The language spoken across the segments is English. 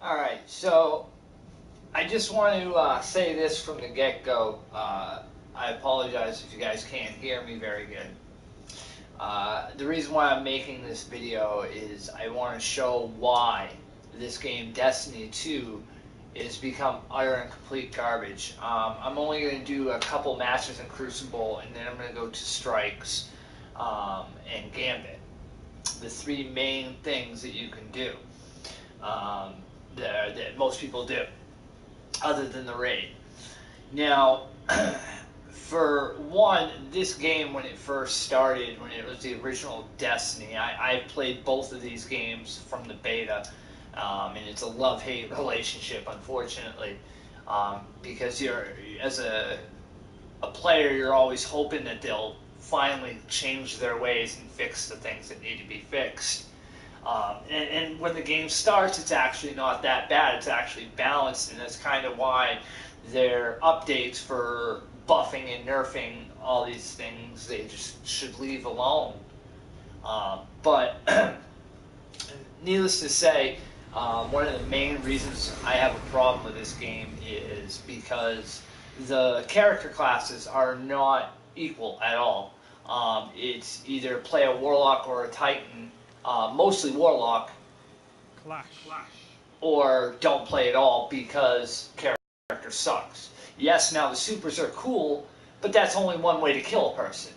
Alright, so I just want to say this from the get-go. I apologize if you guys can't hear me very good. The reason why I'm making this video is I want to show why this game, Destiny 2, is become utter and complete garbage. I'm only going to do a couple matches in Crucible, and then I'm going to go to Strikes and Gambit. The three main things that you can do. That most people do, other than the raid. Now, for one, this game, when it first started, when it was the original Destiny, I played both of these games from the beta, and it's a love-hate relationship, unfortunately, because as a player, you're always hoping that they'll finally change their ways and fix the things that need to be fixed. And when the game starts, it's actually not that bad. It's actually balanced, and that's kind of why their updates for buffing and nerfing all these things, they just should leave alone. But needless to say, one of the main reasons I have a problem with this game is because the character classes are not equal at all. It's either play a Warlock or a Titan, mostly Warlock, Clash. or don't play at all because character sucks. Yes, now the supers are cool, but that's only one way to kill a person.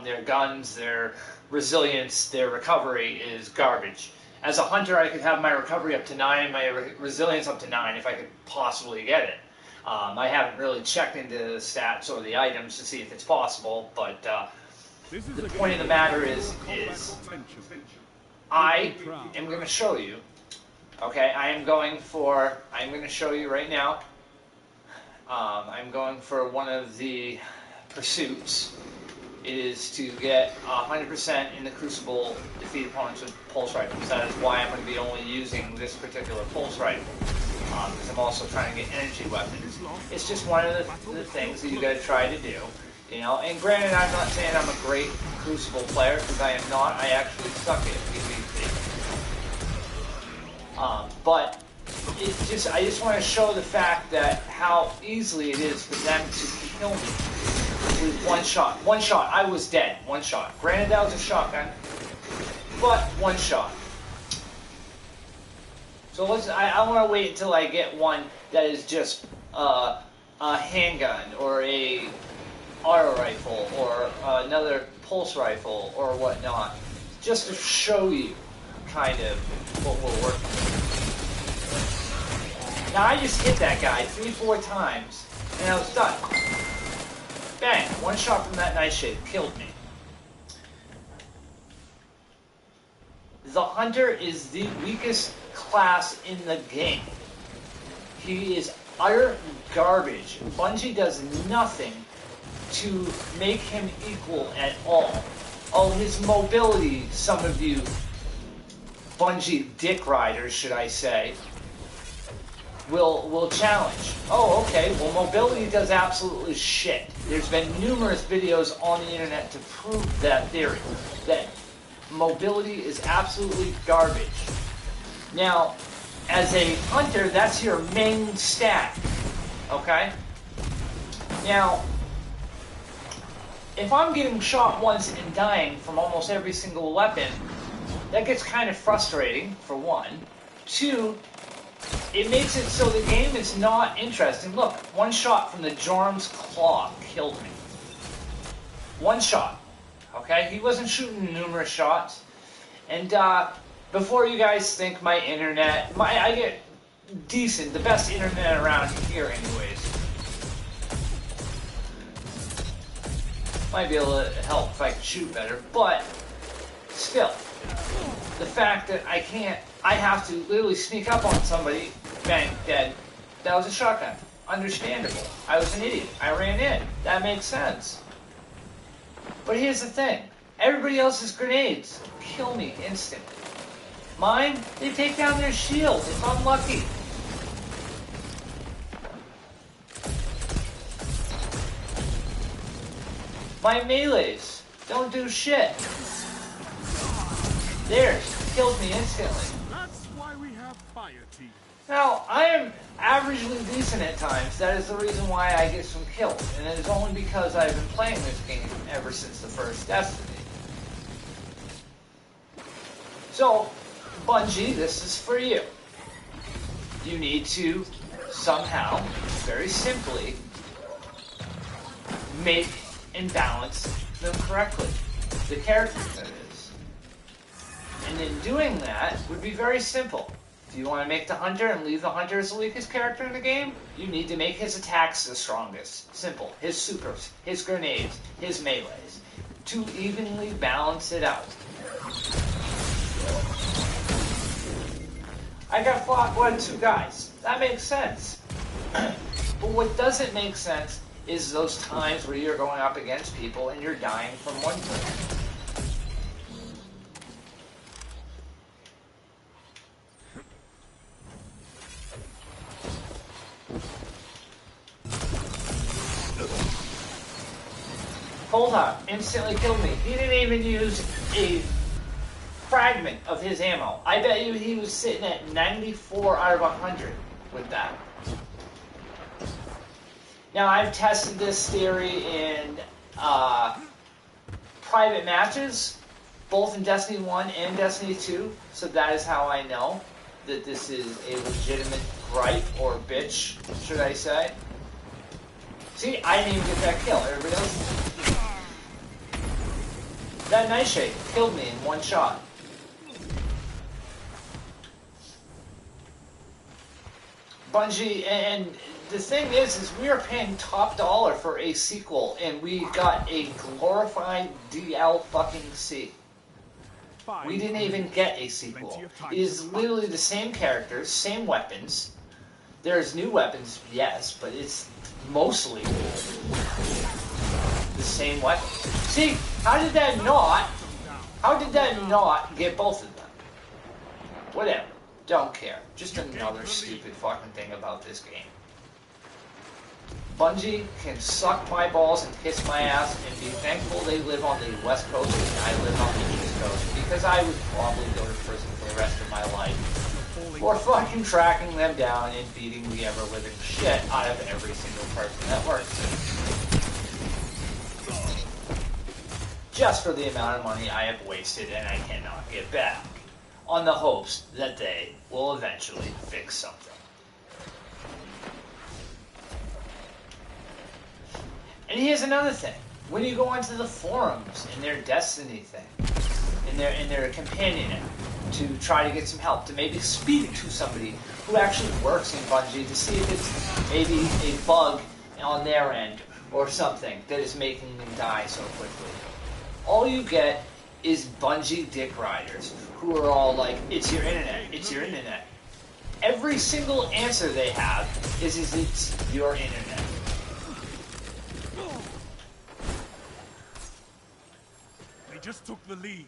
Their guns, their resilience, their recovery is garbage. As a hunter, I could have my recovery up to 9, my resilience up to 9 if I could possibly get it. I haven't really checked into the stats or the items to see if it's possible, but the point of the matter is I am going to show you. Okay, I'm going to show you right now. I'm going for one of the pursuits. It is to get 100% in the Crucible, defeat opponents with pulse rifles. That is why I'm going to be only using this particular pulse rifle. Because I'm also trying to get energy weapons. It's just one of the things that you got to try to do. You know, and granted, I'm not saying I'm a great Crucible player, because I am not. I actually suck at PvP. But I just want to show the fact that how easily it is for them to kill me with one shot. One shot, I was dead. One shot. Granted, that was a shotgun, but one shot. So I want to wait until I get one that is just a handgun or a auto rifle or another pulse rifle or whatnot, just to show you kind of what we're working with. Now I just hit that guy 3-4 times and I was done. Bang! One shot from that nightshade killed me. The hunter is the weakest class in the game. He is utter garbage. Bungie does nothing to make him equal at all. Oh, his mobility, some of you Bungie dick riders, should I say, will challenge. Oh, okay, well, mobility does absolutely shit. There's been numerous videos on the internet to prove that theory, that mobility is absolutely garbage. Now, as a hunter, that's your main stat, okay? Now, if I'm getting shot once and dying from almost every single weapon, that gets kind of frustrating, for one. Two, it makes it so the game is not interesting. Look, one shot from the Jorm's Claw killed me. One shot, okay? He wasn't shooting numerous shots. And before you guys think my internet, I get decent, the best internet around here anyways. Might be able to help if I could shoot better, but still, the fact that I have to literally sneak up on somebody, bang, dead. That was a shotgun. Understandable. I was an idiot. I ran in. That makes sense. But here's the thing. Everybody else's grenades kill me instantly. Mine, they take down their shield if I'm lucky. My melees don't do shit. Theirs killed me instantly. That's why we have fire team. Now, I am averagely decent at times. That is the reason why I get some kills. And it is only because I've been playing this game ever since the first Destiny. So, Bungie, this is for you. You need to somehow, very simply, make and balance them correctly. The characters, that is. And in doing that would be very simple. If you want to make the Hunter and leave the Hunter as the weakest character in the game, you need to make his attacks the strongest. Simple. His supers, his grenades, his melees. To evenly balance it out. I got fought 1-2 guys. That makes sense. But what doesn't make sense is those times where you're going up against people and you're dying from one person. Hold on, instantly killed me. He didn't even use a fragment of his ammo. I bet you he was sitting at 94 out of 100 with that. Now, I've tested this theory in private matches, both in Destiny 1 and Destiny 2, so that is how I know that this is a legitimate gripe or bitch, should I say. See, I didn't even get that kill. Everybody else? That Nightshade killed me in one shot. Bungie, and the thing is we are paying top dollar for a sequel, and we got a glorified DL fucking C. We didn't even get a sequel. It is literally the same characters, same weapons. There's new weapons, yes, but it's mostly the same weapons. See, how did that not get both of them? Whatever. Don't care. Just another stupid fucking thing about this game. Bungie can suck my balls and kiss my ass and be thankful they live on the West Coast and I live on the East Coast, because I would probably go to prison for the rest of my life for fucking tracking them down and beating the ever-living shit out of every single person that works there. Just for the amount of money I have wasted and I cannot get back, on the hopes that they will eventually fix something. And here's another thing. When you go onto the forums in their Destiny thing, in their companion to try to get some help, to maybe speak to somebody who actually works in Bungie to see if it's maybe a bug on their end or something that is making them die so quickly, all you get is Bungie dick riders who are all like, it's your internet, it's your internet. Every single answer they have is it's your internet. They just took the lead.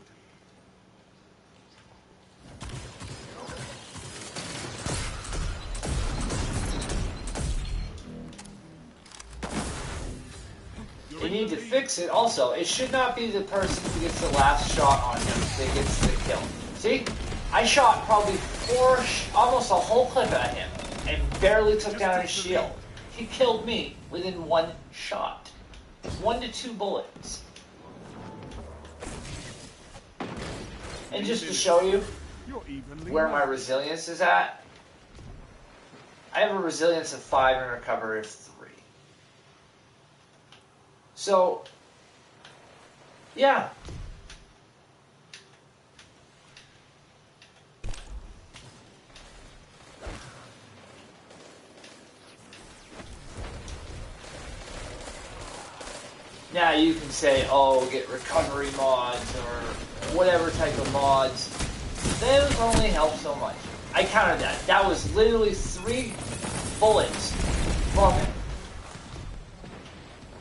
They need to fix it also. It should not be the person who gets the last shot on him that gets the kill. See? I shot probably almost a whole clip at him and barely took down his shield. He killed me within one shot. 1 to 2 bullets. And just to show you where my resilience is at, I have a resilience of 5 and a recovery of 3. So, yeah. Now you can say, oh, get recovery mods or whatever type of mods. Those only help so much. I counted that. That was literally 3 bullets from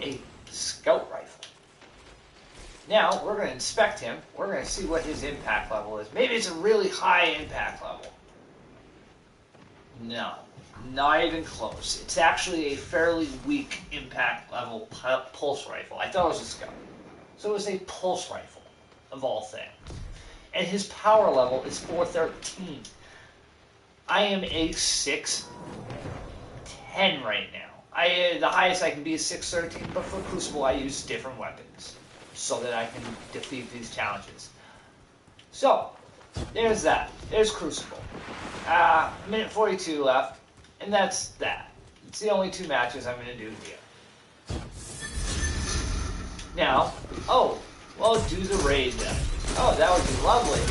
a scout rifle. Now, we're going to inspect him. We're going to see what his impact level is. Maybe it's a really high impact level. No. Not even close. It's actually a fairly weak impact level pulse rifle. I thought it was a scout. So it was a pulse rifle, of all things. And his power level is 413. I am a 6'10" right now. The highest I can be is 6'13", but for Crucible I use different weapons so that I can defeat these challenges. So, there's that. There's Crucible. Minute 42 left, and that's that. It's the only 2 matches I'm going to do here. Now, oh, well, do the raid then. Oh, that would be lovely.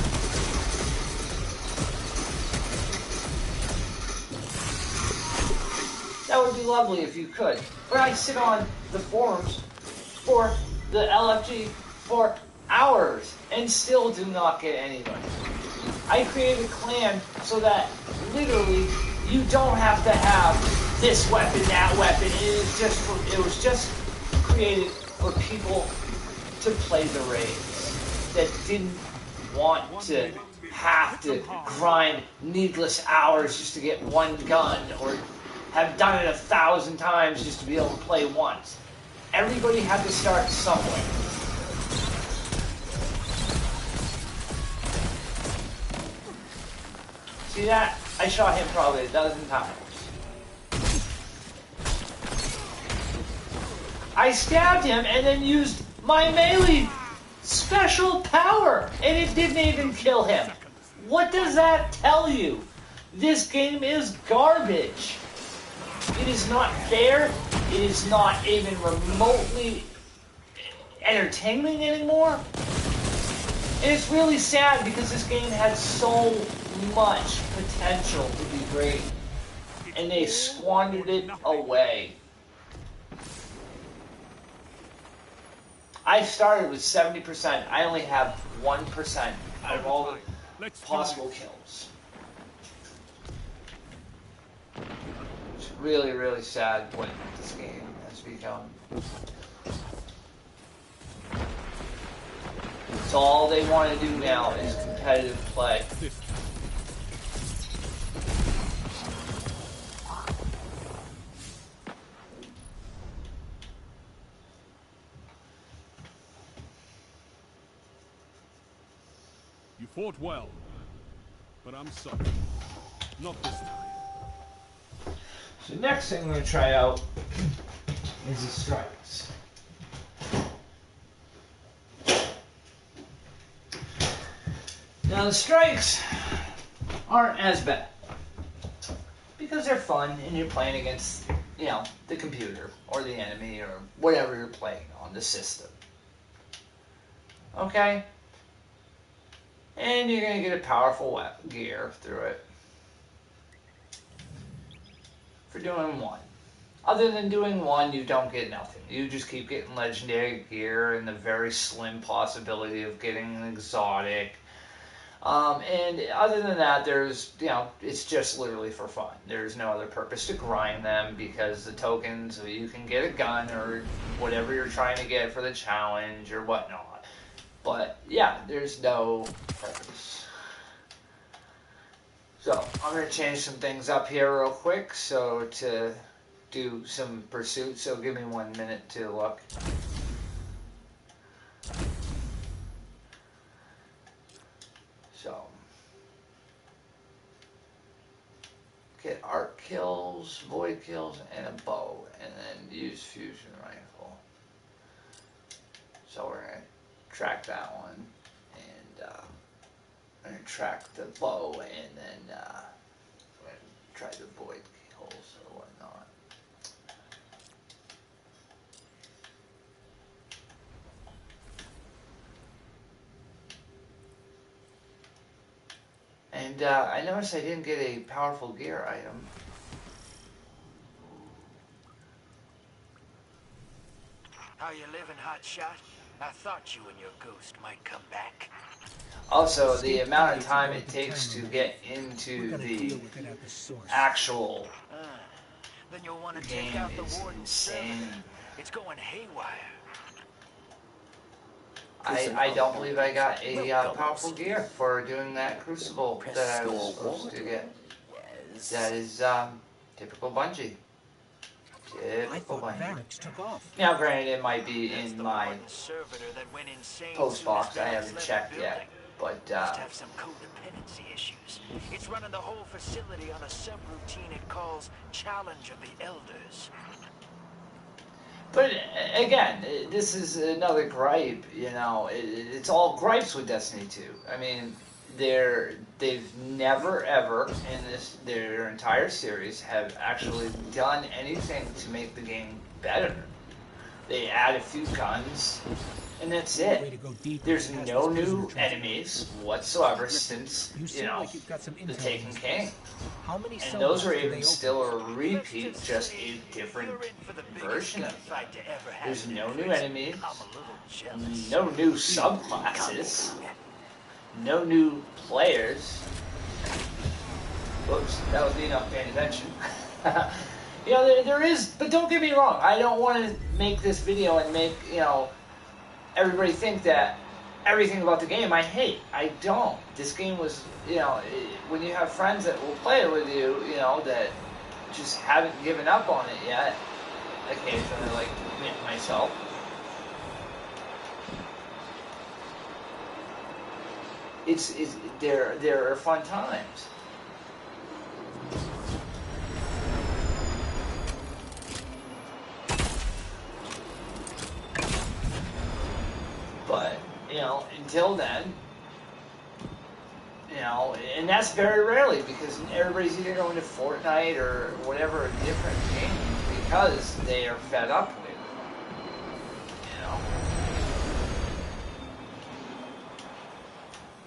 That would be lovely if you could. But I sit on the forums for the LFG for hours and still do not get anybody. I created a clan so that literally you don't have to have this weapon, that weapon. It was just created for people to play the raids that didn't want to have to grind needless hours just to get one gun or have done it 1,000 times just to be able to play once. Everybody had to start somewhere. See that? I shot him probably 12 times. I stabbed him and then used my melee special power, and it didn't even kill him. What does that tell you? This game is garbage. It is not fair. It is not even remotely entertaining anymore. And it's really sad because this game had so much potential to be great, and they squandered it away. I started with 70%. I only have 1% out of all the possible kills. It's really, really sad what this game has become. So all they want to do now is competitive play. You fought well, but I'm sorry. Not this time. So next thing I'm going to try out is the strikes. Now the strikes aren't as bad because they're fun and you're playing against, you know, the computer or the enemy or whatever you're playing on the system. Okay? And you're going to get a powerful gear through it for doing one. Other than doing one, you don't get nothing. You just keep getting legendary gear and the very slim possibility of getting an exotic. And other than that, there's, you know, it's just literally for fun. There's no other purpose to grind them because the tokens, you can get a gun or whatever you're trying to get for the challenge or whatnot. But yeah, there's no purpose. So I'm going to change some things up here real quick so to do some pursuits. So give me 1 minute to look. So get arc kills, void kills, and a bow, and then use fusion rifle. So we're going to track that one, and I'm going to track the bow, and then I'm going to try the void kills or whatnot. And I noticed I didn't get a powerful gear item. How you living, hotshot? I thought you and your ghost might come back. Also, the amount of time it takes to get into the actual Then you'll want to game take out the is warden's server. insane. It's going haywire. I don't believe I got a powerful gear for doing that crucible that I was supposed to get. That is typical Bungie. Typical Bungie. Now, granted, it might be in my post box. I haven't checked yet, But Must have some codependency issues. It's running the whole facility on a subroutine it calls Challenge of the Elders. But again, this is another gripe. You know, it's all gripes with Destiny 2. I mean, they've never ever in their entire series have actually done anything to make the game better. They add a few guns, and that's it. There's no new enemies whatsoever since, you know, the Taken King. And those are even still a repeat, just a different version of that. There's no new enemies, no new subclasses, no new players. Whoops, that would be enough paying attention. You know, there is, but don't get me wrong, I don't want to make this video and make, you know, everybody think that everything about the game I hate. I don't. This game was, you know, when you have friends that will play it with you, you know, that just haven't given up on it yet, occasionally, like myself. There are fun times. But, you know, until then, you know, and that's very rarely because everybody's either going to Fortnite or whatever different game because they are fed up with it. You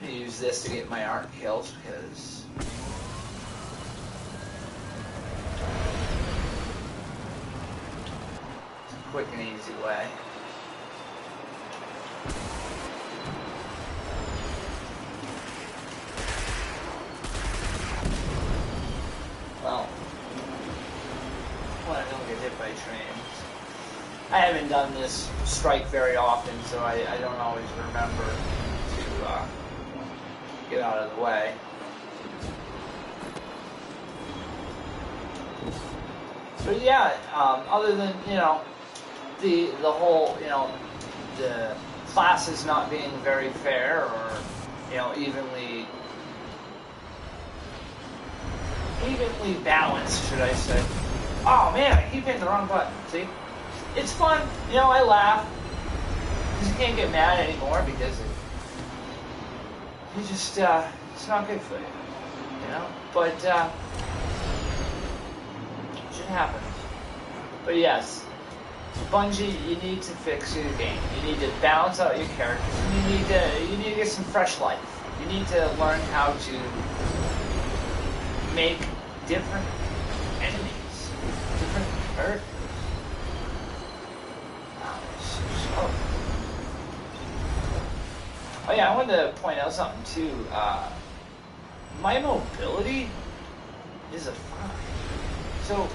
know? I use this to get my art kills because it's a quick and easy way. Well, I don't get hit by trains. I haven't done this strike very often, so I don't always remember to get out of the way. But yeah, other than, you know, the whole, you know, the classes not being very fair or, you know, evenly balanced, should I say. Oh man, I keep hitting the wrong button. See? It's fun. You know, I laugh. Because you can't get mad anymore because it's not good for you. You know? But, shit happens. But yes, Bungie, you need to fix your game. You need to balance out your characters. You need to get some fresh life. You need to learn how to make different enemies, different characters. Oh yeah, I wanted to point out something too. My mobility is a 5. So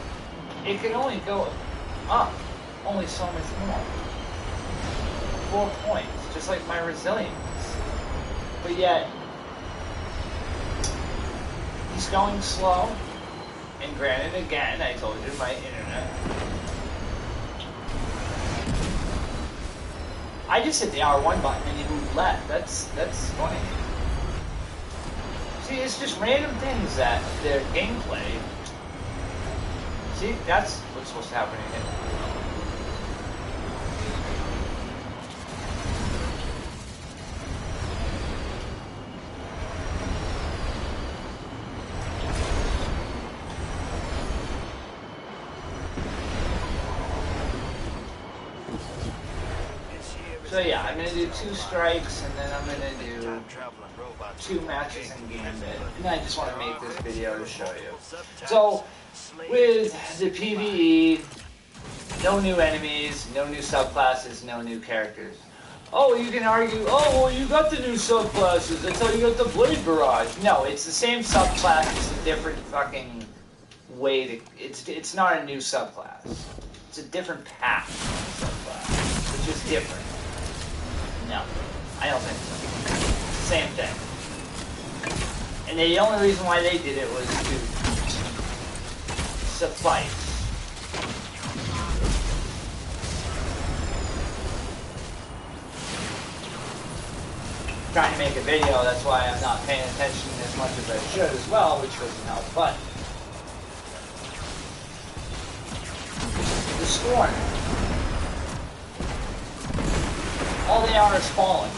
it can only go up only so much more. 4 points, just like my resilience. But yet, he's going slow. And granted, again, I told you, my internet. I just hit the R1 button and he moved left. That's funny. See, it's just random things that their gameplay. See, that's what's supposed to happen here. So yeah, I'm going to do 2 strikes, and then I'm going to do 2 matches in Gambit. And I just want to make this video to show you. So, with the PvE, no new enemies, no new subclasses, no new characters. Oh, you can argue, oh, well, you got the new subclasses, that's how you got the Blade Barrage. No, it's the same subclass, it's a different fucking way to... It's not a new subclass. It's a different path subclass, which is different. No, I don't think so. Same thing. And the only reason why they did it was to suffice. trying to make a video. That's why I'm not paying attention as much as I should as well, which doesn't help. But the Scorn, all they are is fallen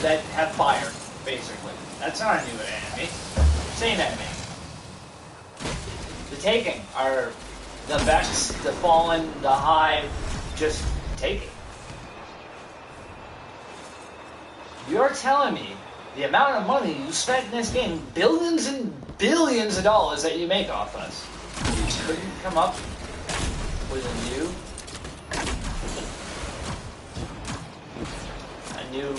that have fire, basically. That's not a new enemy. Same enemy. The Taking are the Vex, the Fallen, the Hive, just Taking. You're telling me the amount of money you spent in this game, billions and billions of dollars that you make off us, you couldn't come up with a new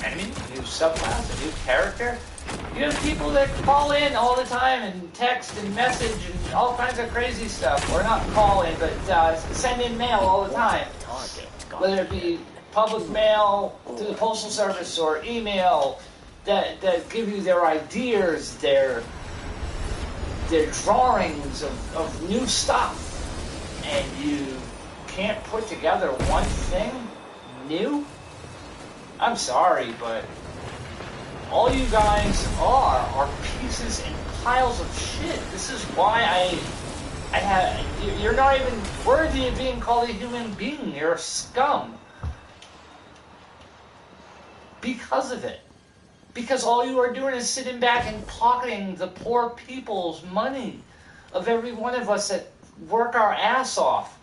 enemy, a new subclass, a new character? You have people that call in all the time and text and message and all kinds of crazy stuff. Or not call in, but send in mail all the time. Whether it be public mail to the postal service or email that give you their ideas, their drawings of new stuff. And you can't put together one thing new? I'm sorry, but all you guys are pieces and piles of shit. This is why you're not even worthy of being called a human being. You're a scum. Because of it. Because all you are doing is sitting back and pocketing the poor people's money of every one of us that work our ass off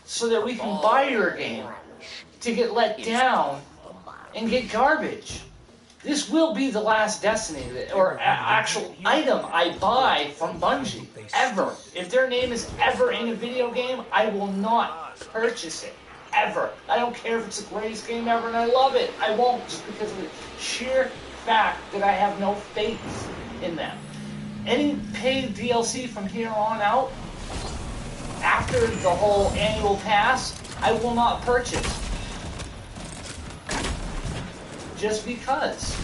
so that we can buy your game to get let down and get garbage. This will be the last Destiny or actual item I buy from Bungie, ever. If their name is ever in a video game, I will not purchase it, ever. I don't care if it's the greatest game ever and I love it. I won't, just because of the sheer fact that I have no faith in them. Any paid DLC from here on out, after the whole annual pass, I will not purchase. Just because.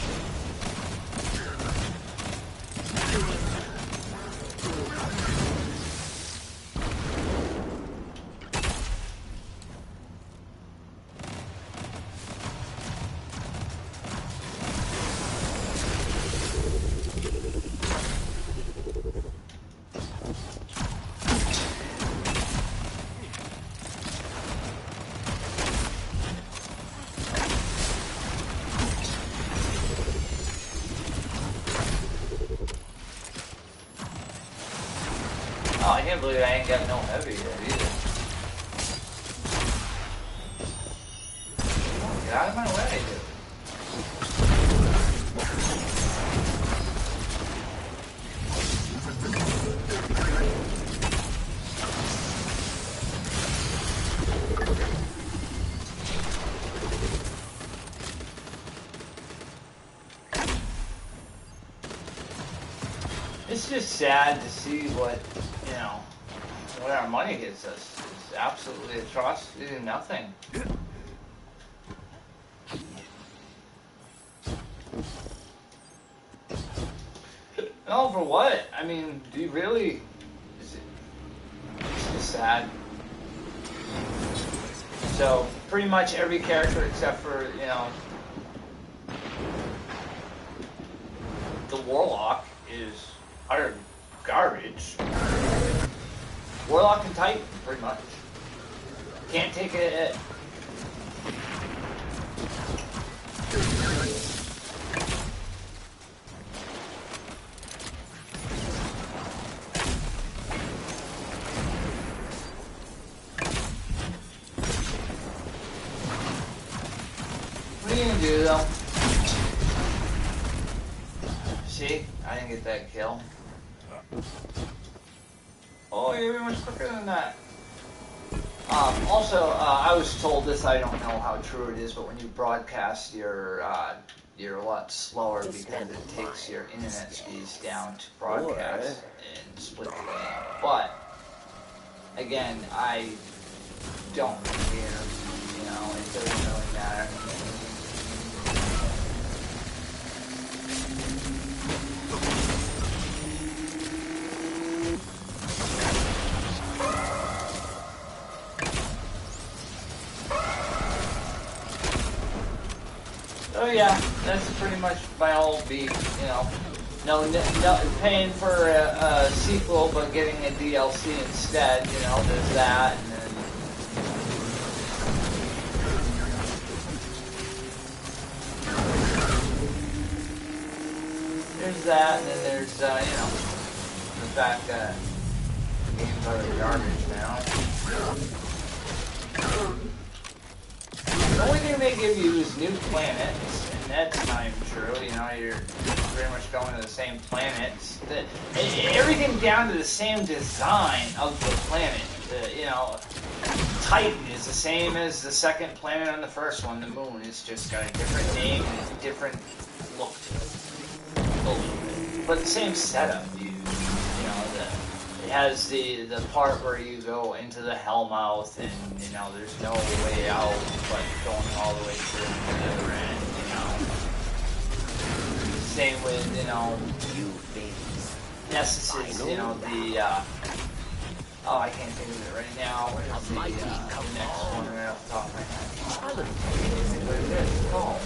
Oh, I can't believe I ain't got no heavy yet either. Oh, get out of my way, dude. It's just sad to see what our money gets us. It's absolutely atrocity and nothing. No, for what? I mean, do you really? It's just sad. So, pretty much every character except for, the Warlock is utter garbage. Warlock and Titan, pretty much. Can't take it. What are you gonna do, though? See? I didn't get that kill. Oh, you're much quicker than that. Also, I was told this, I don't know how true it is, but when you broadcast, you're a lot slower because it takes your internet speeds down to broadcast and split the game. But, again, I don't care, it doesn't really matter. So yeah, that's pretty much my whole beat, you know. No, paying for a sequel, but getting a DLC instead, you know, there's that, and then... There's that, and then there's, you know, the fact that the game's utter garbage now. The only thing they give you is new planets, and that's not even true. You know, you're pretty much going to the same planets. Everything down to the same design of the planet. You know, Titan is the same as the second planet on the first one, the moon. It's just got a different name and a different look to it. But the same setup. It has the part where you go into the Hellmouth, and you know there's no way out but going all the way through to the other end. You know, same with Nessus. You know the oh, I can't think of it right now. What is the next one right off the top of my head? I can't think what it is. Oh,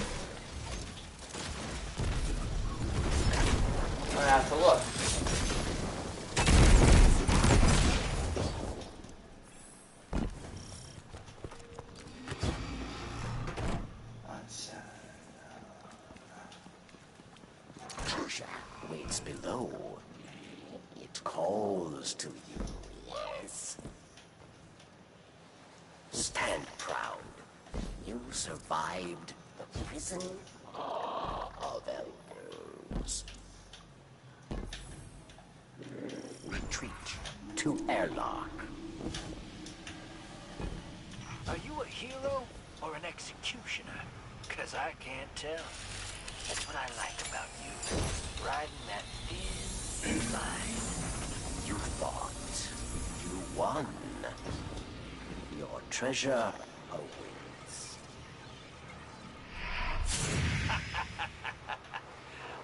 I'm gonna have to look. Waits below. It calls to you, yes. Stand proud. You survived the prison of elders. Retreat to airlock. Are you a hero or an executioner? 'Cause I can't tell. That's what I like about you. Riding that thin line. You fought. You won. Your treasure awaits.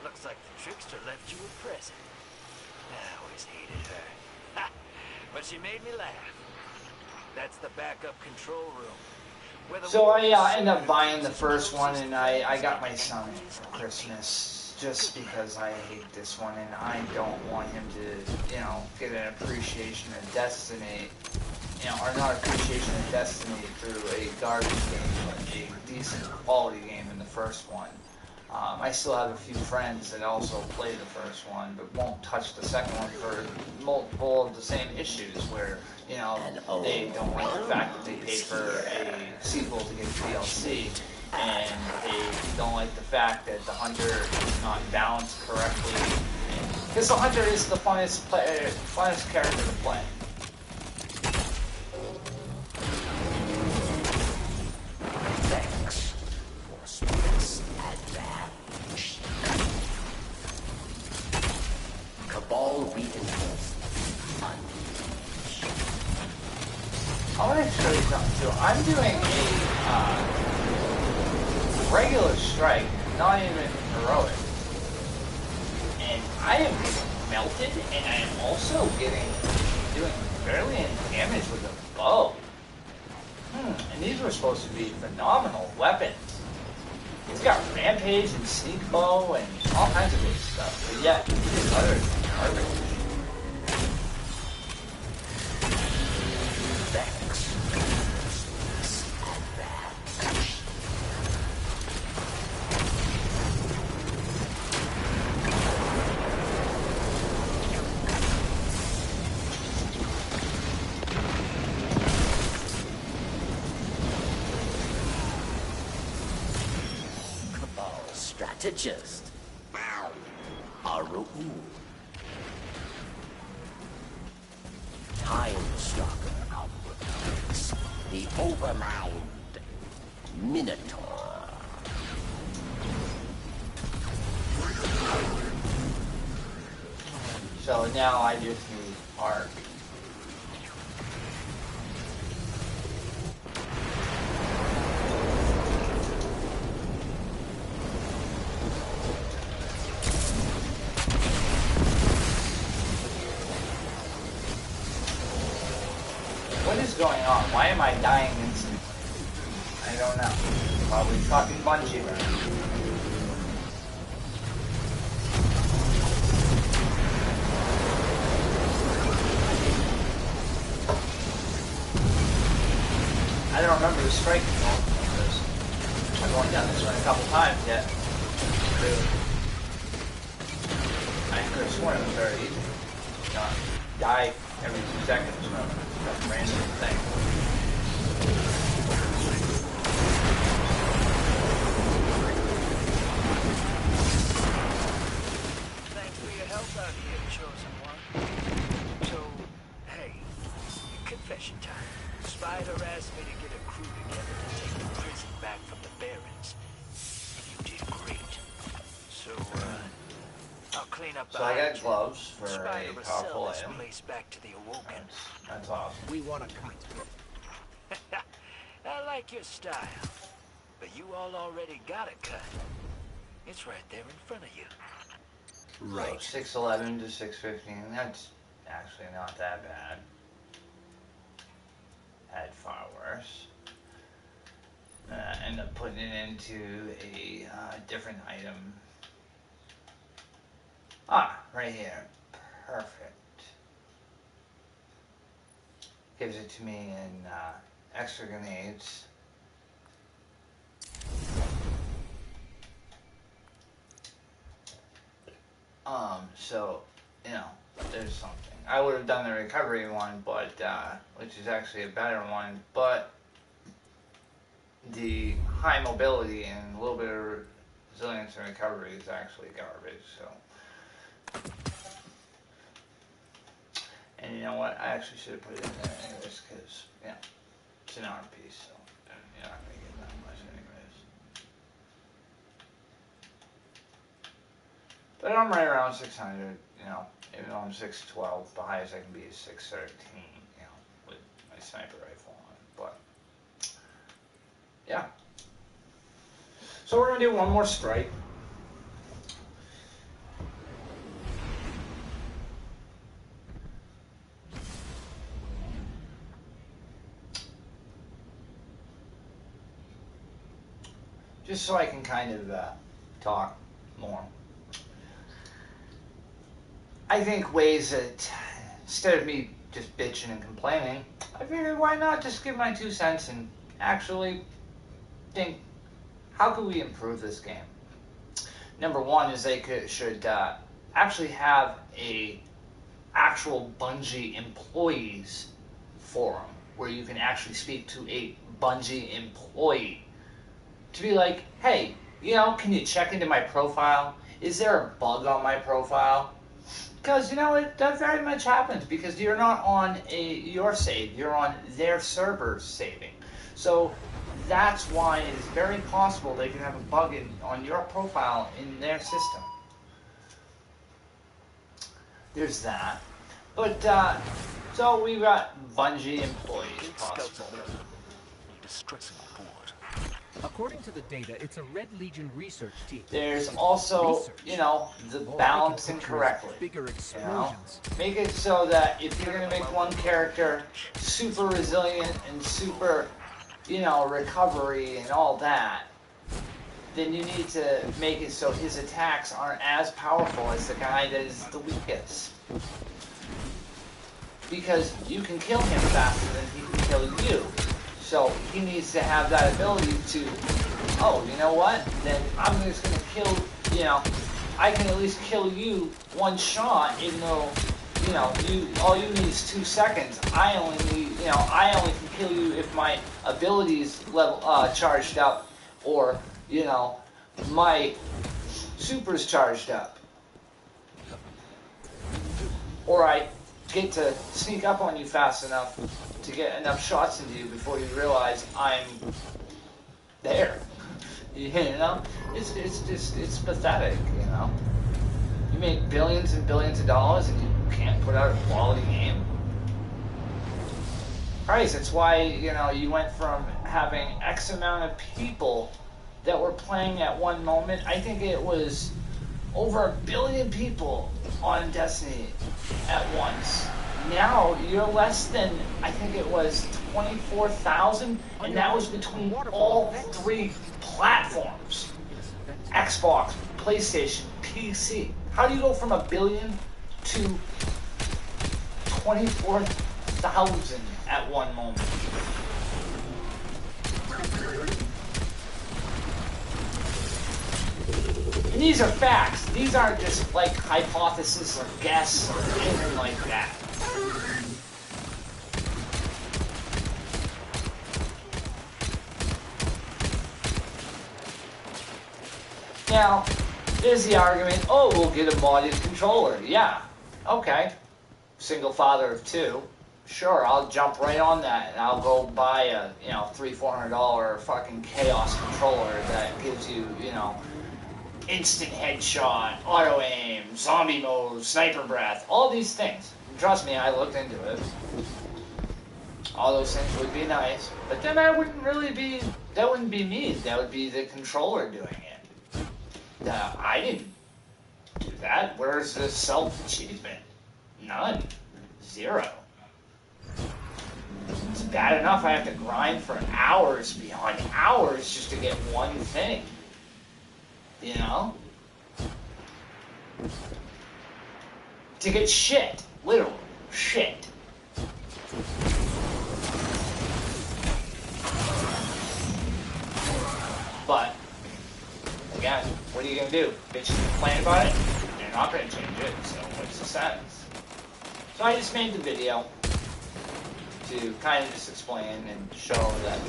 Looks like the trickster left you a present. I always hated her. But she made me laugh. That's the backup control room. So I ended up buying the first one, and I got my son for Christmas, just because I hate this one, and I don't want him to, you know, get an appreciation of Destiny, you know, or not appreciation of Destiny through a garbage game, but a decent quality game in the first one. I still have a few friends that also play the first one, but won't touch the second one for multiple of the same issues, where, you know, they don't like the fact that they paid for a sequel to get DLC, and they don't like the fact that the Hunter is not balanced correctly, because the Hunter is the funnest character to play. I want to show you something too. I'm doing a regular strike, not even heroic, and I am melted, and I am also doing brilliant damage with a bow. And these were supposed to be phenomenal weapons. It's got rampage and sneak bow and all kinds of good stuff, but yet it's utter garbage. Strategist. Aru. Time Stalker. The Overmind Minotaur. So now I just need Arc. What is going on? Why am I dying instantly? I don't know. Probably fucking Bungie. remember the strike anymore. I've only done this one a couple times yet. Really. I could have sworn it was very easy. Not die every 2 seconds from some random thing. Thanks for your help out here, chosen one. So, hey, confession time. Spider asked me to get a crew together to take the prison back from the Barons. You did great. So, I'll clean up So I behind got you. gloves for Spider a will powerful sell this item. place back to the Awoken. That's awesome. We want a cut. I like your style, but you all already got a cut. It's right there in front of you. Right. So 611 to 615. That's actually not that bad. Had far worse. End up putting it into a different item. Ah, right here. Perfect. Gives it to me in extra grenades. So, you know, there's something. I would have done the recovery one, but, which is actually a better one, but the high mobility and a little bit of resilience and recovery is actually garbage, so. And you know what? I actually should have put it in there anyways, because, you know, it's an arm piece, so you're not going to get that much anyways. But I'm right around 600, you know, even though I'm 612, the highest I can be is 613, you know, with my sniper rifle on. But, yeah. So we're going to do one more strike. Just so I can kind of talk more. I think ways that, instead of me just bitching and complaining, I figured why not just give my 2 cents and actually think, how could we improve this game? Number one is they should actually have a actual Bungie employees forum where you can actually speak to a Bungie employee. To be like, hey, you know, can you check into my profile? Is there a bug on my profile? Because, you know, that very much happens because you're not on your save, you're on their server saving. So that's why it is very possible they can have a bug on your profile in their system. There's that. But, so we've got Bungie employees possible. Distressing report. According to the data, it's a Red Legion research team. There's also, you know, the balancing correctly. Bigger You know? explosions. Make it so that if you're going to make one character super resilient and super, you know, recovery and all that, then you need to make it so his attacks aren't as powerful as the guy that is the weakest. Because you can kill him faster than he can kill you. So he needs to have that ability to, oh, you know what? Then I'm just going to kill, you know, I can at least kill you one shot, even though, you know, all you need is 2 seconds. I only need, you know, I only can kill you if my abilities level charged up, or, you know, my super's charged up, or I get to sneak up on you fast enough to get enough shots into you before you realize I'm there. You know, it's pathetic. You know, you make billions and billions of dollars and you can't put out a quality game. Christ, that's why, you know, you went from having X amount of people that were playing at one moment. I think it was over 1 billion people on Destiny at once. Now you're less than, I think it was 24,000, and that was between all 3 platforms: Xbox, PlayStation, PC. How do you go from 1 billion to 24,000 at one moment? And these are facts. These aren't just like hypotheses or guess or anything like that. Now, there's the argument, oh, we'll get a modded controller. Yeah, okay. Single father of two. Sure, I'll jump right on that and I'll go buy a, $300-400 fucking chaos controller that gives you, instant headshot, auto aim, zombie mode, sniper breath, all these things. And trust me, I looked into it. All those things would be nice, but then that wouldn't be me. That would be the controller doing it. I didn't do that. Where's the self-achievement? None. Zero. It's bad enough I have to grind for hours beyond hours just to get one thing. To get shit. Literal shit. But, again, what are you going to do? Bitches complain about it? They're not going to change it, so what's the sense? So I just made the video to kind of just explain and show that,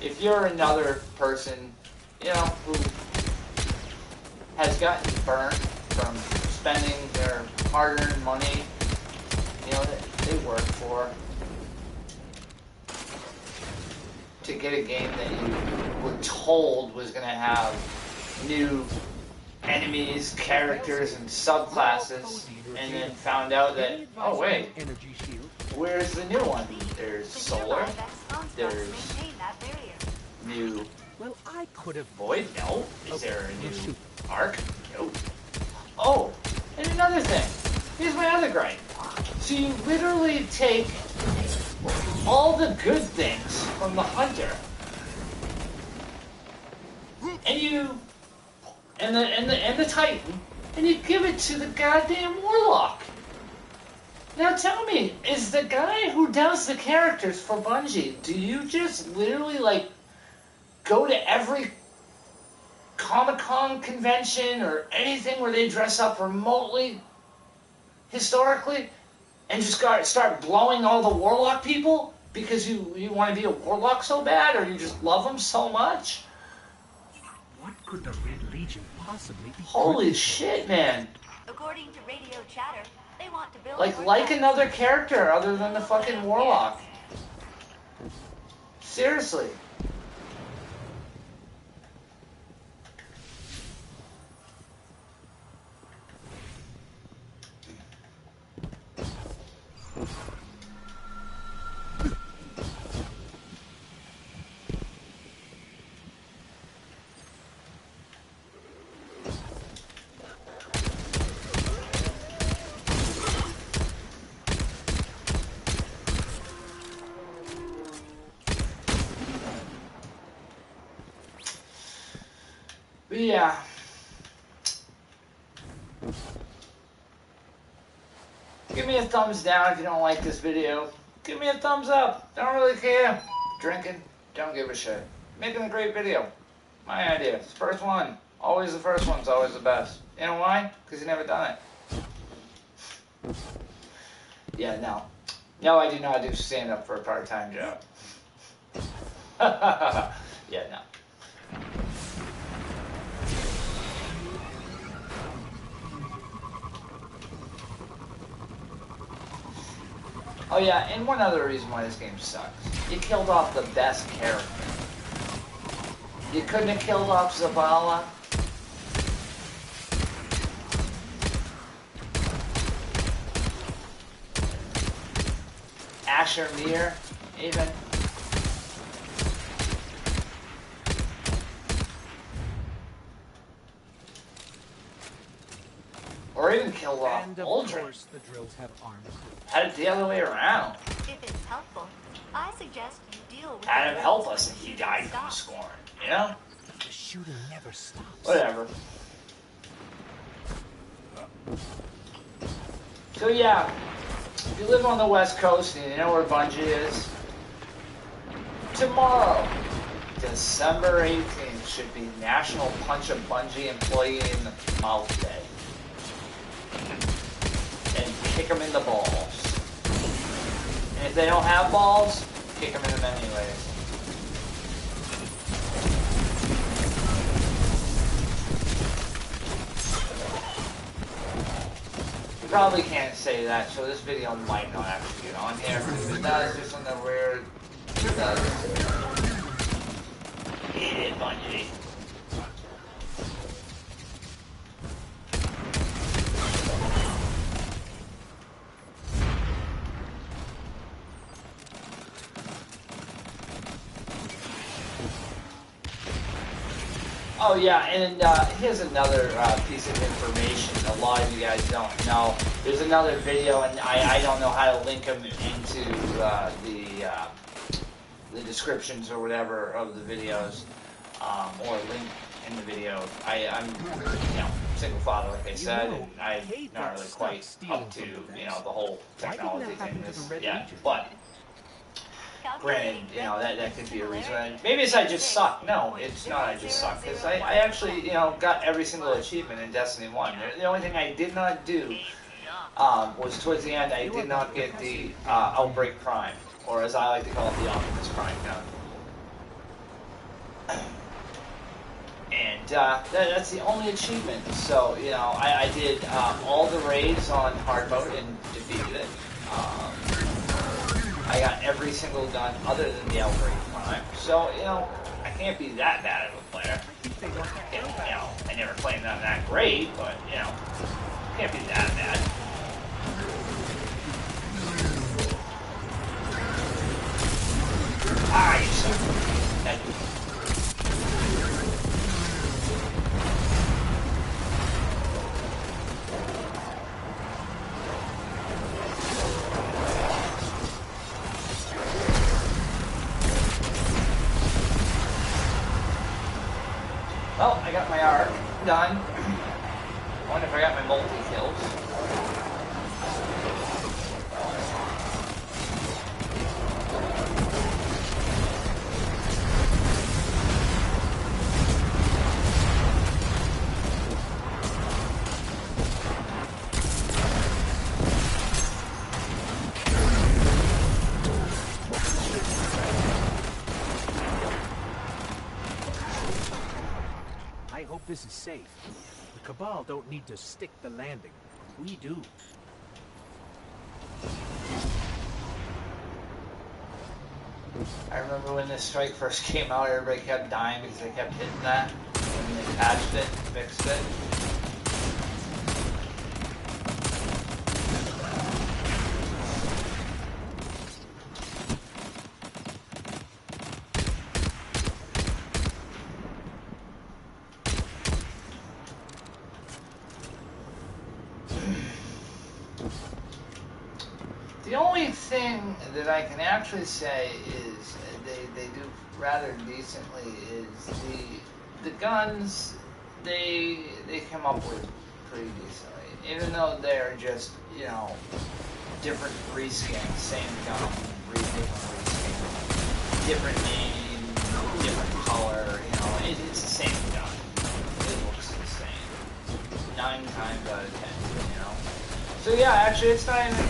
if you're another person, who has gotten burnt from spending their hard-earned money, that they work for, to get a game that you were told was going to have new enemies, characters, and subclasses, and then found out that, oh wait, where's the new one? There's solar, there's new void, no. Is there a new arc? No. Oh, and another thing, here's my other gripe. So you literally take all the good things from the hunter, and the titan, and you give it to the goddamn warlock. Now tell me, is the guy who does the characters for Bungie, do you just literally go to every Comic-Con convention or anything where they dress up remotely historically and just start blowing all the warlock people because you want to be a warlock so bad, or you just love them so much? What could the Red Legion possibly be? Holy shit, man. According to radio chatter, they want to build Like another character other than the fucking warlock. Seriously. But yeah. Give me a thumbs down if you don't like this video. Give me a thumbs up. Don't really care. Drinking, don't give a shit. Making a great video. My idea. It's the first one. Always the first one's always the best. You know why? Because you never done it. Yeah, no. No, I do not do stand-up for a part-time job. Yeah, no. Oh yeah, and one other reason why this game sucks. You killed off the best character. You couldn't have killed off Zavala. Asher Mir, even. Or even killed off And of Aldrin. course, the drills have armed crews. Had it the other way around. If it's helpful, I suggest you deal with Had him the help risks us if he died from stop. scoring, you know? The shooting never stops. Whatever. So yeah, if you live on the West Coast and you know where Bungie is, tomorrow, December 18th, should be National Punch a Bungie Employee in the Mouth Day. And kick them in the balls. And if they don't have balls, kick them in them anyways. Probably can't say that, so this video might not actually get on here. If it does, there's something weird. If it does, eat it, Bungie. Oh yeah, and here's another piece of information a lot of you guys don't know. There's another video, and I don't know how to link them into the descriptions or whatever of the videos, or link in the video. I'm single father, like I said, and I'm not really quite up to the whole technology thing yet, but. Granted, that could be a reason. Maybe it's I just suck. No, it's not I just suck. Because I actually, got every single achievement in Destiny 1. The only thing I did not do was towards the end, I did not get the Outbreak Prime. Or as I like to call it, the Optimus Prime gun. And that's the only achievement. So, I did all the raids on hard mode and defeated it. I got every single gun other than the Outbreak Prime, so, I can't be that bad of a player. I never claimed I'm that great, but, can't be that bad. Ah, you suck. Well, I got my arc done. I wonder if I got my multi-kills. I hope this is safe. The Cabal don't need to stick the landing. We do. I remember when this strike first came out, everybody kept dying because they kept hitting that. And they patched it, fixed it. The only thing that I can actually say is they do rather decently is the guns they come up with pretty decently, even though they're just different reskins, same gun, different reskin, different name, different color. It's the same gun. It looks the same 9 times out of 10. So yeah, actually, it's not even.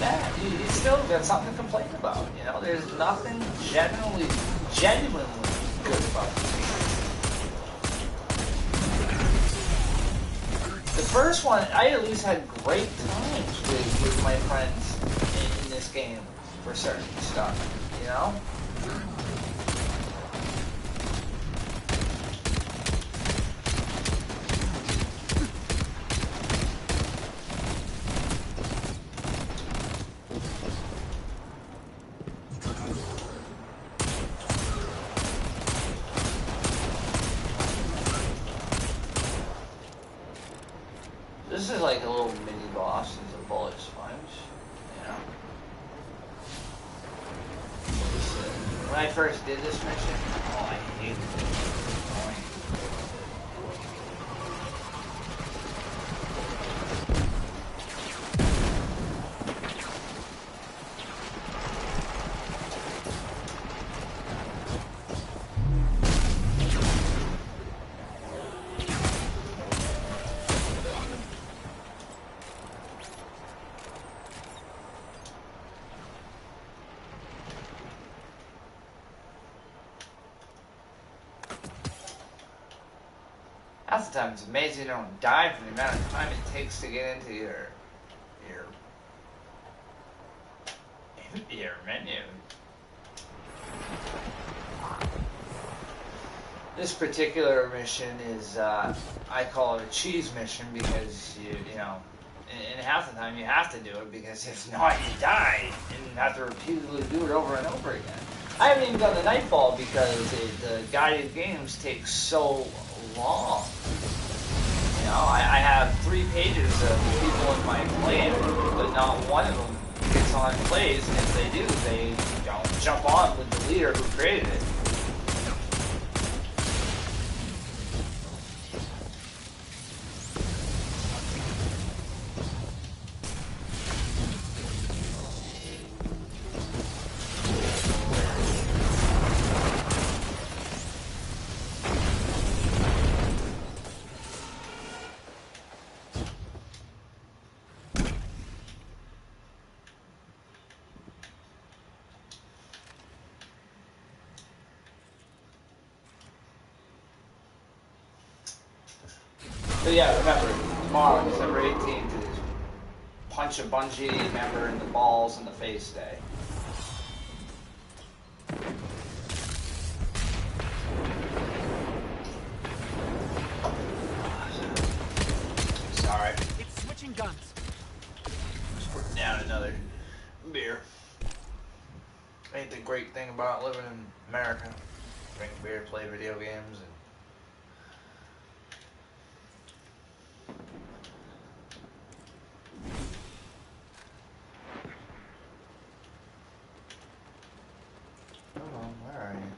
Yeah, you still got something to complain about. There's nothing genuinely good about this game. The first one, I at least had great times with my friends in this game for certain stuff, This is like a little mini boss. He's a bullet sponge. When I first did this mission, I hated it. time it's amazing you don't die for the amount of time it takes to get into your menu. This particular mission is, I call it a cheese mission because you know, and half the time you have to do it because if not, you die and have to repeatedly do it over and over again. I haven't even done the Nightfall because the guided games take so long. You know, I have 3 pages of people in my clan, but not one of them gets on and plays, and if they do, they don't jump on with the leader who created it. So yeah, remember, tomorrow, December 18th, is punch a bungie member in the balls in the face day. Sorry. It's switching guns. Just putting down another beer. Ain't the great thing about living in America. Drink beer, play video games, and where are you?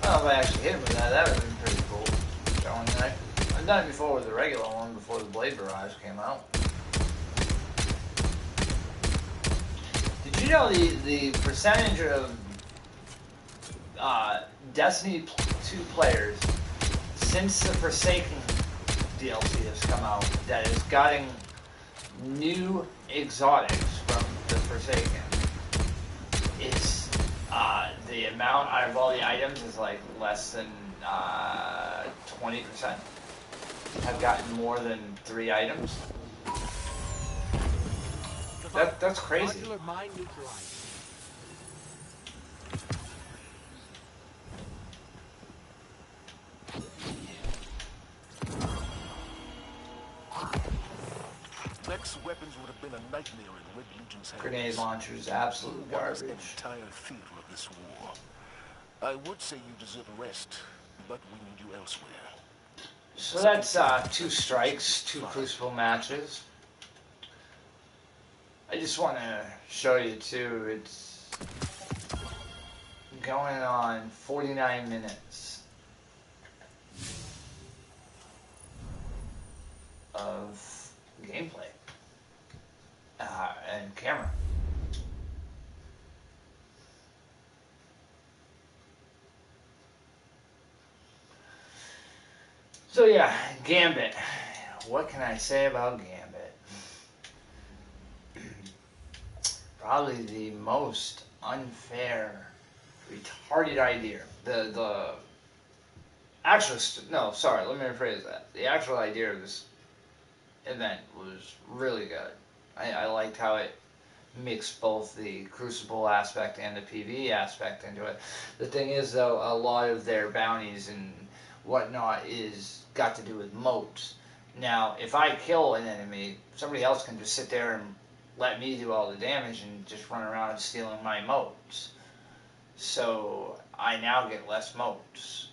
Oh, if I actually hit him with that, that would have been pretty cool. Showing that. I've done it before with the regular one, before the Blade Barrage came out. Did you know the percentage of Destiny 2 players since the Forsaken DLC has come out that is getting new exotics from the Forsaken? It's the amount out of all the items is like less than 20%. Have gotten more than 3 items. That's crazy. Modular mine neutralized. Mech's weapons would have been a nightmare in Red Legion's hands. Grenade launchers, absolute garbage. The entire theater of this war. I would say you deserve a rest, but we need you elsewhere. So that's 2 strikes, 2 Crucible matches. I just want to show you too, it's going on 49 minutes of gameplay and camera. So yeah, Gambit. What can I say about Gambit? Probably the most unfair, retarded idea. The actual, no, sorry, let me rephrase that. The actual idea of this event was really good. I liked how it mixed both the Crucible aspect and the PvE aspect into it. The thing is, though, a lot of their bounties and whatnot got to do with moats. Now, if I kill an enemy, somebody else can just sit there and let me do all the damage and just run around stealing my moats. So I now get less moats.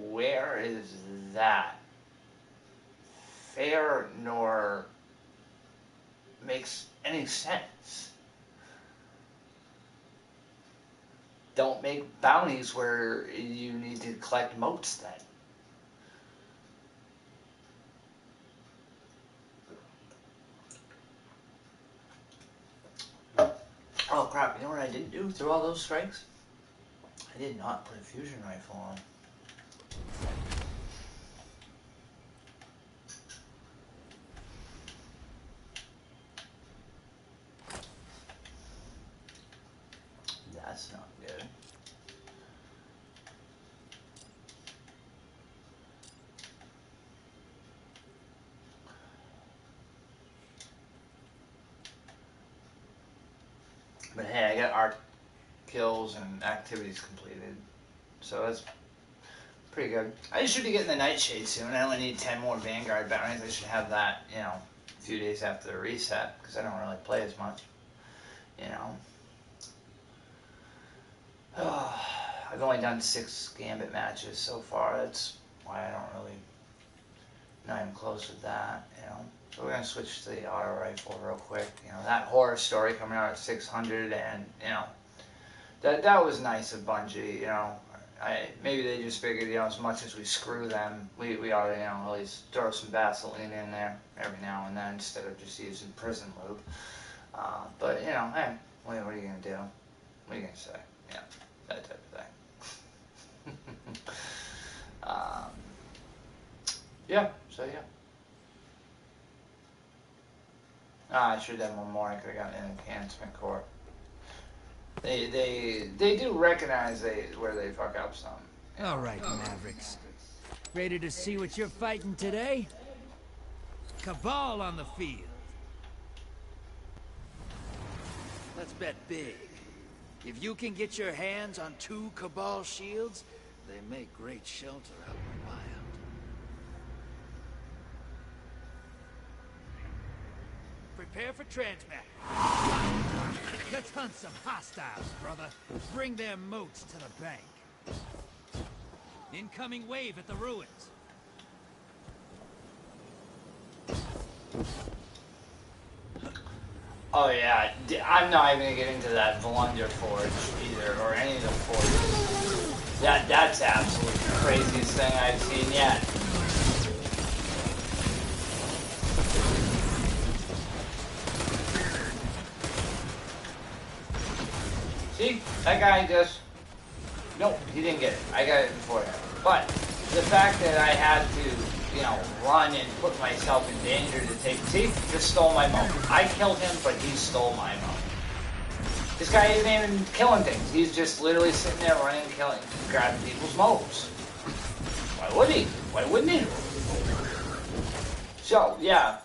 Where is that fair nor makes any sense? Don't make bounties where you need to collect moats then. Oh crap, you know what I didn't do through all those strikes? I did not put a fusion rifle on. But hey, I got art kills and activities completed, so that's pretty good. I should be getting the Nightshade soon. I only need 10 more Vanguard bounties. I should have that, you know, a few days after the reset, because I don't really play as much, you know. I've only done 6 Gambit matches so far. That's why I don't really, not even close with that, you know. So we're going to switch to the auto rifle real quick. You know, that horror story coming out at 600, and, you know, that was nice of Bungie, you know. Maybe they just figured, you know, as much as we screw them, we ought to, you know, at least throw some Vaseline in there every now and then instead of just using prison lube. But, you know, hey, what are you going to do? What are you going to say? Yeah, that type of thing. Yeah, so yeah. I should have done one more. I could have gotten an enhancement core. They do recognize where they fuck up some. All right, Mavericks. Ready to see what you're fighting today? Cabal on the field. Let's bet big. If you can get your hands on 2 Cabal shields, they make great shelter out in the wild. Prepare for transmat. Let's hunt some hostiles, brother. Bring their moats to the bank. Incoming wave at the ruins. Oh yeah, I'm not even gonna get into that Blunder Forge either, or any of the forges. That's absolutely the craziest thing I've seen yet. See, that guy just, nope, he didn't get it. I got it before him. But the fact that I had to, you know, run and put myself in danger to take, see, just stole my moat. I killed him, but he stole my moat. This guy isn't even killing things. He's just literally sitting there running, killing, grabbing people's moats. Why would he? Why wouldn't he? So, yeah.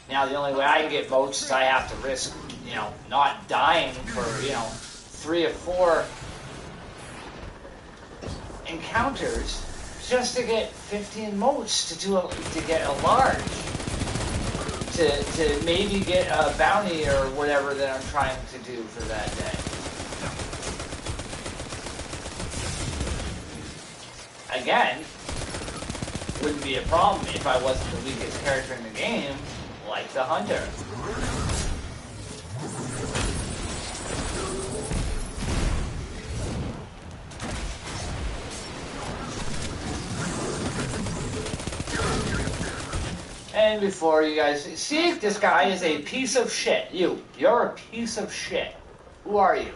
Now the only way I can get moats is I have to risk, you know, not dying for, you know, 3 or 4 encounters just to get 15 moats to get a large, to maybe get a bounty or whatever that I'm trying to do for that day. Again, wouldn't be a problem if I wasn't the weakest character in the game, like the Hunter. And before you guys see, this guy is a piece of shit. You're a piece of shit. Who are you?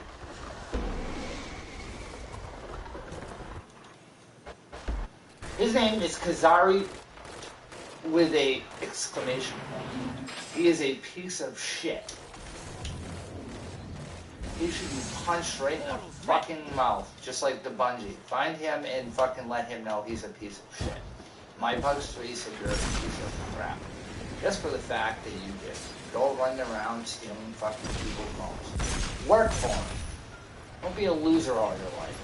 His name is Kazari with a exclamation point. He is a piece of shit. He should be punched right in the fucking mouth, just like the Bungie. Find him and fucking let him know he's a piece of shit. my3pugs's said you're a piece of crap. Just for the fact that you just go running around stealing fucking people's homes. Work for them. Don't be a loser all your life.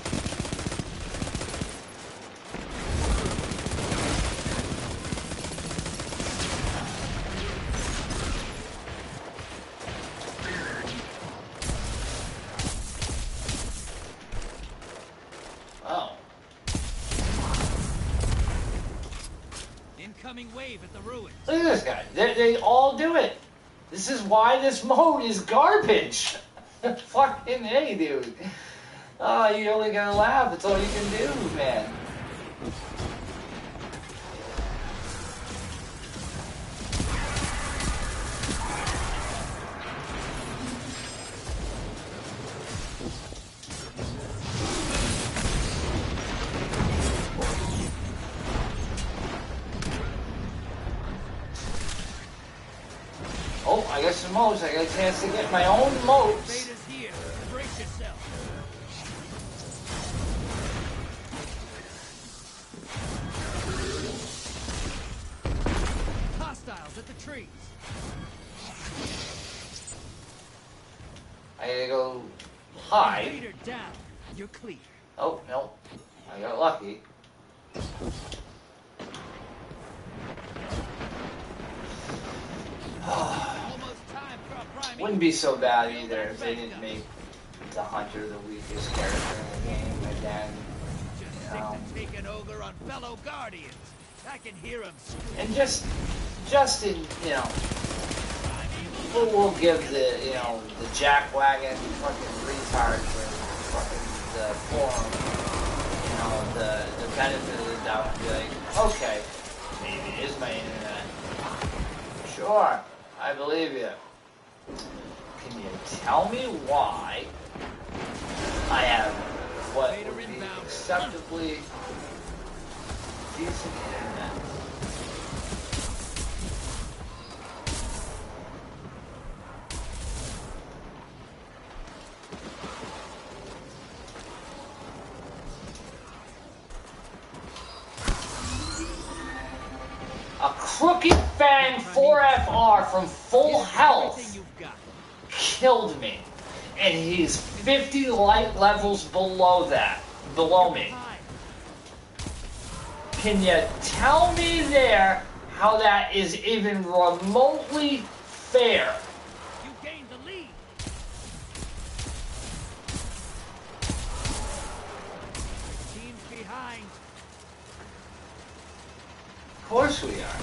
Wave at the ruins. Look at this guy. They all do it. This is why this mode is garbage. Fucking hey, dude. Oh, you only gotta laugh. That's all you can do, man. Oh, I got some moats. I got a chance to get my own moats. Beta's here. Brace yourself. Hostiles at the trees. I gotta go hide. Invader down. You're clear. Oh, no. I got lucky. Wouldn't be so bad either if they didn't make the Hunter the weakest character in the game again. You know. Take an ogre on fellow guardians. I can hear him scream. And just in, you know, we'll give the, you know, the jackwagon fucking retard for fucking the forum, you know, the benefit of the doubt and be like, okay, maybe it is my internet. Sure, I believe you. Can you tell me why I have what would be acceptably decent internet? A Crooked Fang 4FR from full health killed me, and he's 50 light levels below me. Can you tell me there how that is even remotely fair? You gained the lead. Team's behind. Of course we are.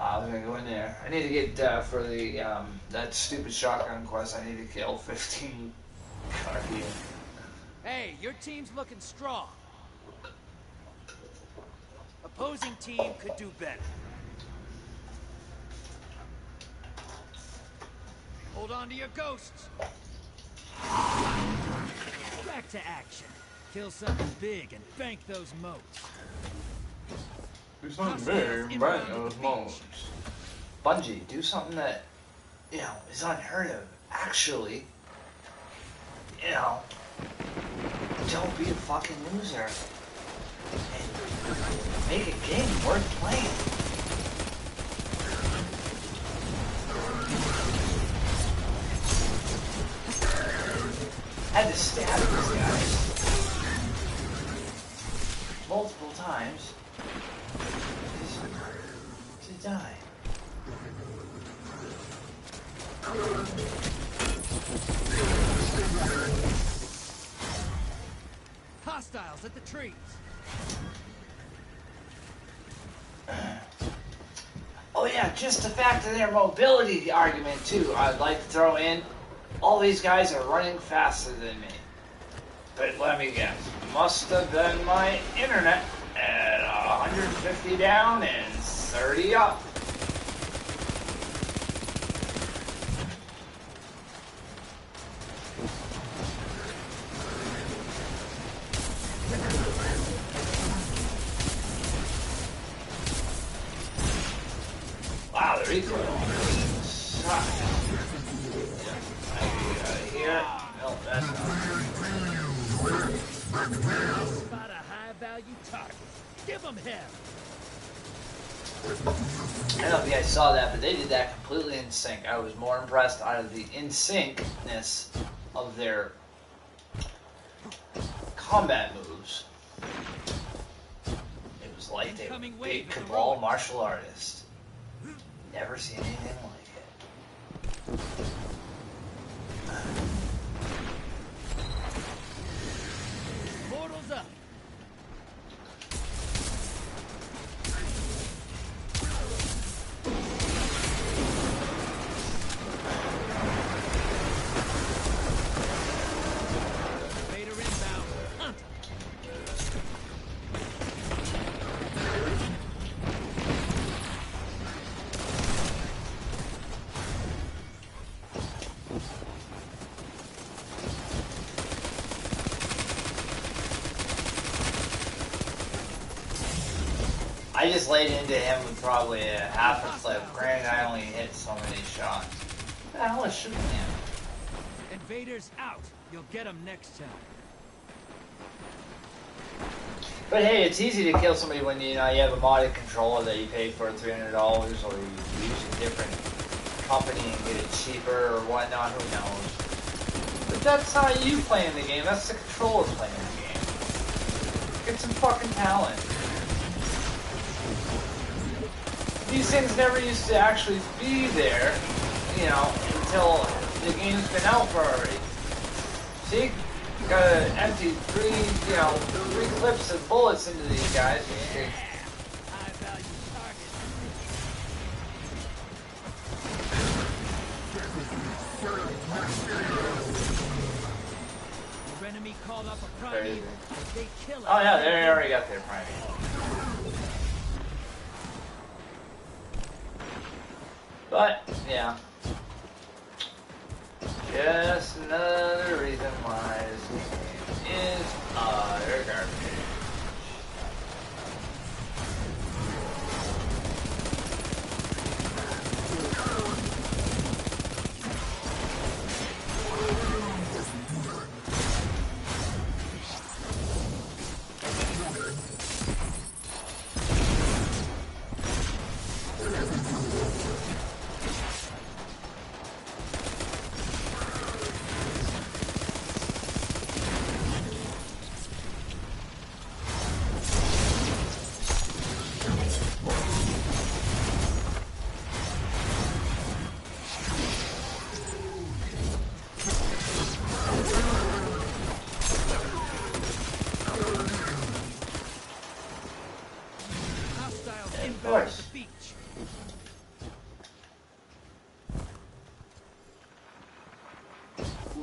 I'm gonna go in there. I need to get for the that stupid shotgun quest. I need to kill 15 Guardian. Hey, your team's looking strong. Opposing team could do better. Hold on to your ghosts. Back to action. Kill something big and bank those motes. Do something big and bank those motes. Bungie, do something that, you know, is unheard of. Actually, you know, don't be a fucking loser. And make a game worth playing. Had to stab these guys multiple times to die. Hostiles at the trees. Oh yeah, just the fact of their mobility argument too. I'd like to throw in, all these guys are running faster than me. But let me guess, must have been my internet at 150 down and 30 up. Wow, the recoil sucks. Here. Nope, that's not. Spot a high-value target. Give them hell. I don't know if you guys saw that, but they did that completely in sync. I was more impressed out of the in-syncness of their combat moves. It was like they were big Cabal martial artists. Never seen anything like it. Mortals up. Vader inbound. Hunt. I just laid into him with probably a half a clip. Granted, I only hit so many shots. the hell is shooting at? Invaders out. You'll get them next time. But hey, it's easy to kill somebody when you have a modded controller that you pay for $300, or you use a different company and get it cheaper or whatnot. Who knows? But that's not you playing the game. That's the controller playing the game. Get some fucking talent. These things never used to actually be there, until the game's been out for already. See? Gotta empty three clips of bullets into these guys. High value target. Your enemy called up a prime. They kill it. Oh yeah, they already got their prime. But yeah. Just another reason why this game is utter garbage.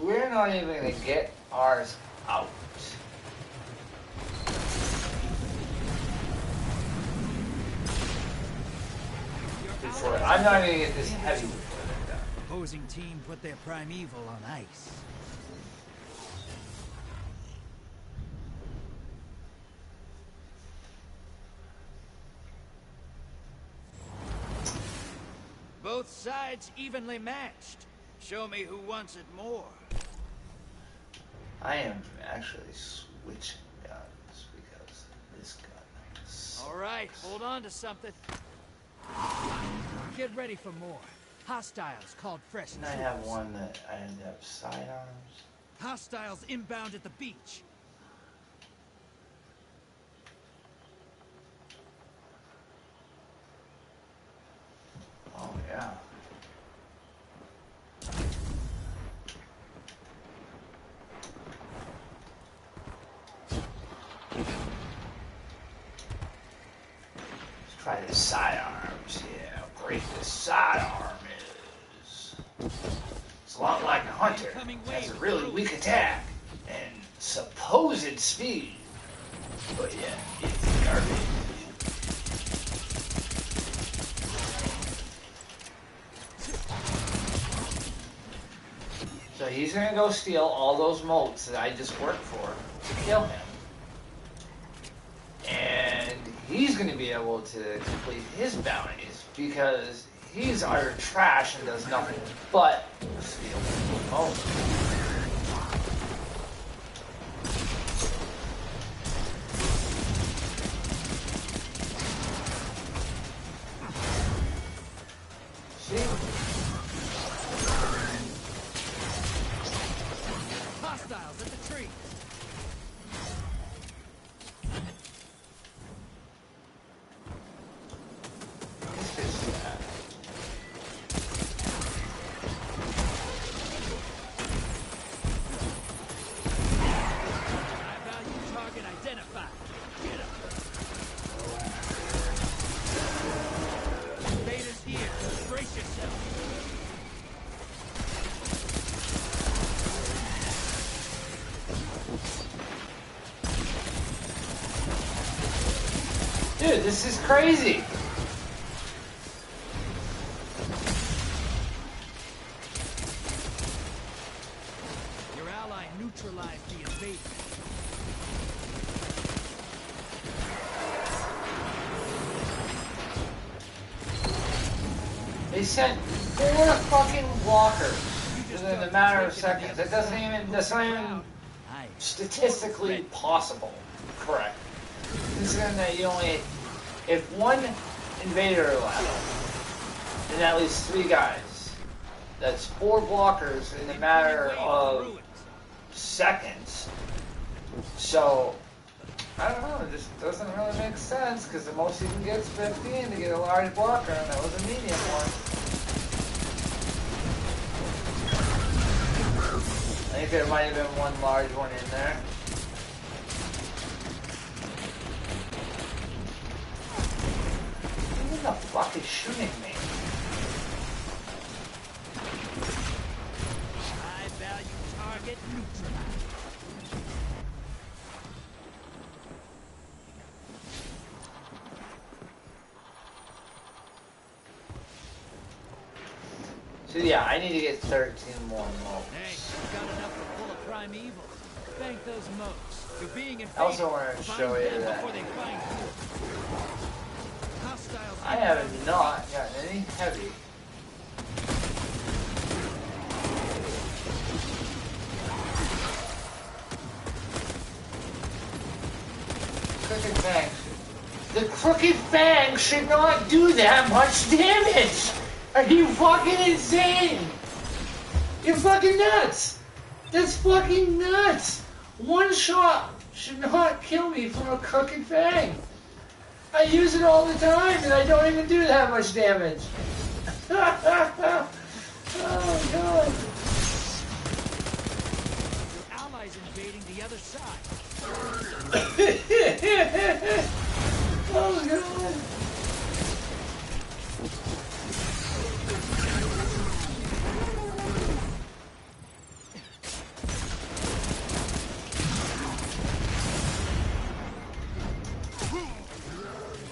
We're not even gonna get ours out. I'm not gonna get this heavy before they're done. Opposing team put their primeval on ice. Both sides evenly matched. Show me who wants it more. I am actually switching guns because this gun sucks. All right, hold on to something. Get ready for more. Hostiles called fresh And I have one that I end up sidearms. Hostiles inbound at the beach. Oh yeah. Let's try the sidearms. Yeah, great the sidearm is. It's a lot like a hunter. Has a really weak attack and supposed speed. But yeah, it's garbage. So he's gonna go steal all those motes that I just worked for to kill him. And he's gonna be able to complete his bounties because he's utter trash and does nothing but steal motes. See? Hostiles at the tree. High value target identified. Get him. Invaders here. Brace yourself. Dude, this is crazy. Your ally neutralized the invader. They sent 4 fucking blockers within a matter of seconds. That's not even statistically possible. Correct. Considering that you only, if one invader left, then at least 3 guys. That's 4 blockers in a matter of seconds. So, I don't know, it just doesn't really make sense, because the most you can get is 15 to get a large blocker, and that was a medium one. I think there might have been one large one in there. Who the fuck is shooting me? High value target neutralized. So yeah, I need to get 13 more motes. Hey, you've got enough to pull a primeval. Thank those motes. You're being invaded. I also wanted to show you that before they find you. Hostiles. I have not gotten any heavy. Crooked Fang. The Crooked Fang should not do that much damage! Are you fucking insane? You're fucking nuts! That's fucking nuts! One shot should not kill me from a Crooked Fang. I use it all the time and I don't even do that much damage. Oh god. Your allies invading the other side. Oh god.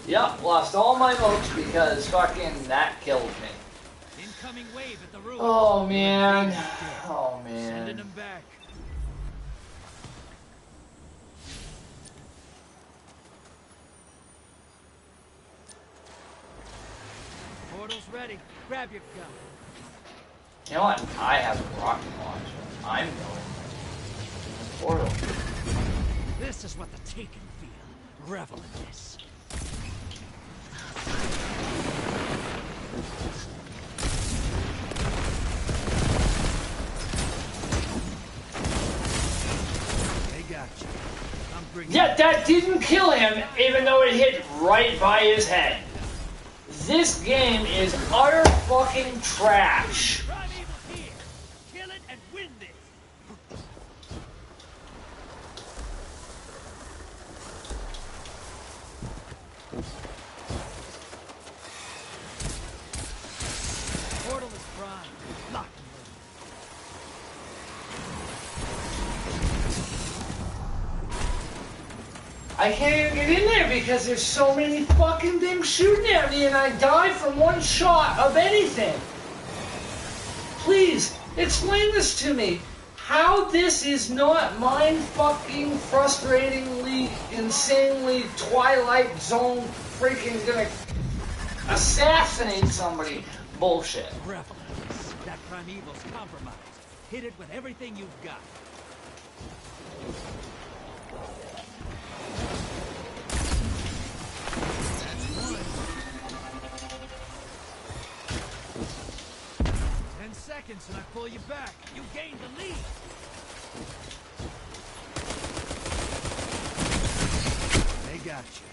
Yep, lost all my motes because fucking that killed me. Incoming wave at the roof. Oh man. Oh Sending man. them back. Portal's ready. Grab your gun. You know what? I have a rocket launcher. I'm going portal. This is what the Taken feel. Revel in this. They got you. I'm bringing. Yeah, that didn't kill him, even though it hit right by his head. This game is utter fucking trash. Primeval here. Kill it and win this. Portal is primed. Lock and I can't even get in there because there's so many fucking things shooting at me and I die from one shot of anything. Please, explain this to me. How this is not mind-fucking, frustratingly, insanely, Twilight Zone freaking gonna assassinate somebody bullshit. revel in this. That primeval's compromised. Hit it with everything you've got. That's one. 10 seconds and I pull you back. You gained the lead. They got you.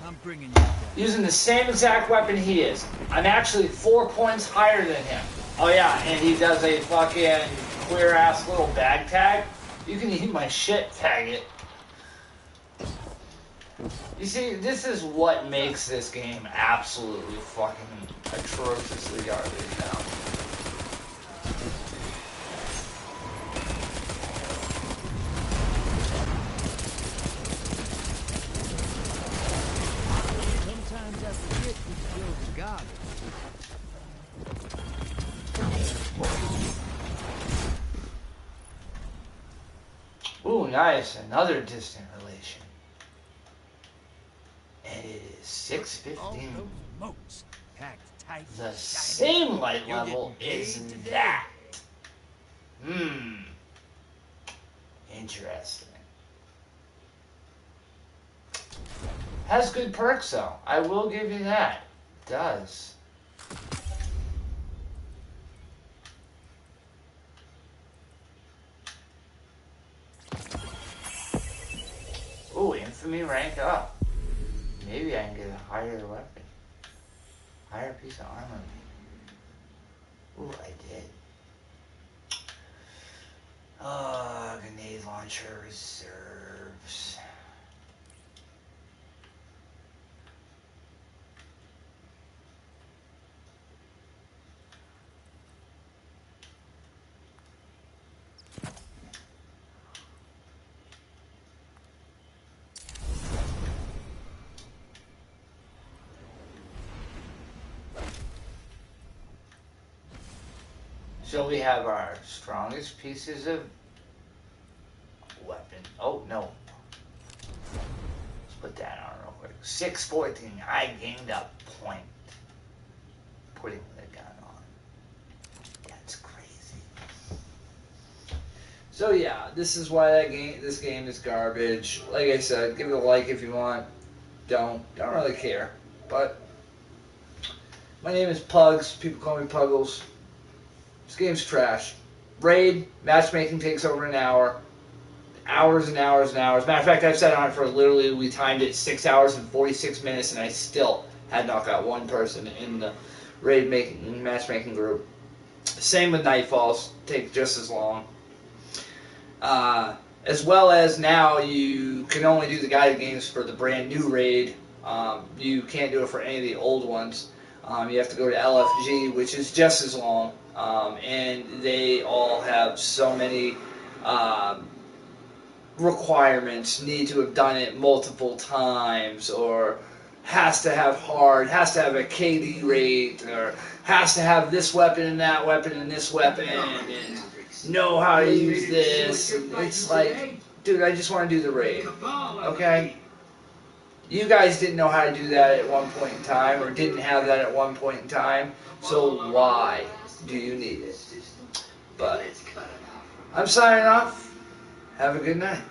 I'm bringing you down. Using the same exact weapon he is. I'm actually 4 points higher than him. Oh yeah, and he does a fucking queer-ass little bag tag. You can eat my shit, faggot. You see, this is what makes this game absolutely fucking atrociously garbage now. Sometimes I forget who killed God. Ooh, nice. Another distant relation. And it is All 6:15. those motes packed The same light level is that. Interesting. Has good perks though. I will give you that. It does. Ooh, infamy rank up. Maybe I can get a higher weapon. Higher piece of armor. Ooh, I did. Grenade launcher reserves. So we have our strongest pieces of weapon. Oh, no. Let's put that on real quick. 614. I gained a point. Putting the gun on. That's crazy. So yeah, this is why this game is garbage. Like I said, give it a like if you want. Don't really care. But my name is Pugs. People call me Puggles. This game's trash. Raid, matchmaking takes over an hour. Hours and hours and hours. Matter of fact, I've sat on it for literally, we timed it 6 hours and 46 minutes, and I still had not got one person in the raid matchmaking group. Same with Nightfalls. Take just as long. As well as now, you can only do the guided games for the brand new raid. You can't do it for any of the old ones. You have to go to LFG, which is just as long. And they all have so many requirements. Need to have done it multiple times, or has to have hard, has to have a KD rate, or has to have this weapon and that weapon and this weapon, and know how to use this. It's like, dude, I just want to do the raid. Okay? You guys didn't know how to do that at one point in time, or didn't have that at one point in time, so why do you need it? But I'm signing off. Have a good night.